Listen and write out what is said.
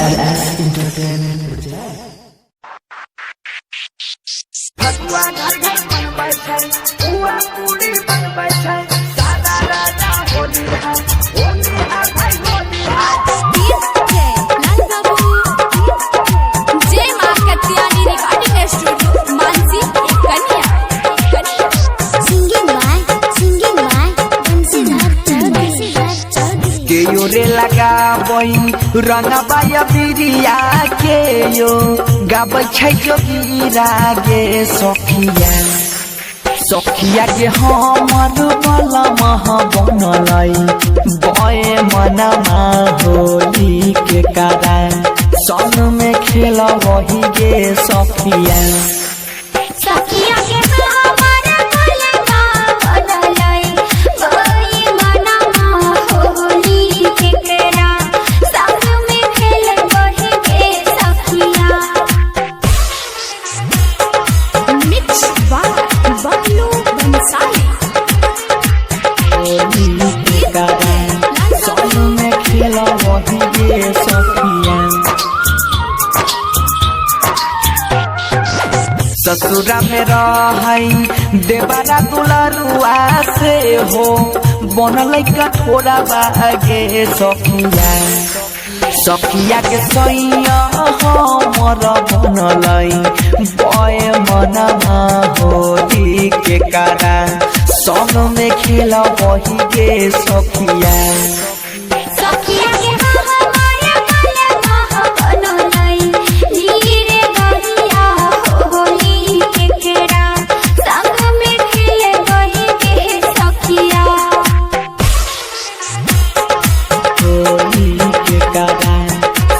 RS Entertainment Fatuha घर घर बनबै छै पुआ पूरी बनबै छै दादा राजा होली है भाई होली है डीजे लाल बाबू जय मां कत्यानी रिकॉर्डिंग स्टूडियो मानसी कन्या सिंगिंग बाय बंसीधर चौधरी के यो रे लगाबै रंगबा या बिरिया के यो गाबै छै जोगीरा गे सखिया के हमर वाला महा बनलै बय मनमा होली के कारण सन में खेल वही गे सखिया के हमारा कलमा बनलै ओई मनमा होली के केरा संग में खेल बही के सखिया मिक्स बाय बबलू बंसाली होली के कारण सन में खेल वही गे सखिया ससुरा में रहै देवरा दुलरुआ से हो बनल कठोरा बागे सखिया के सैया हमर बनलै बय मनमा होली के कारण संग में खेल वही गे सखिया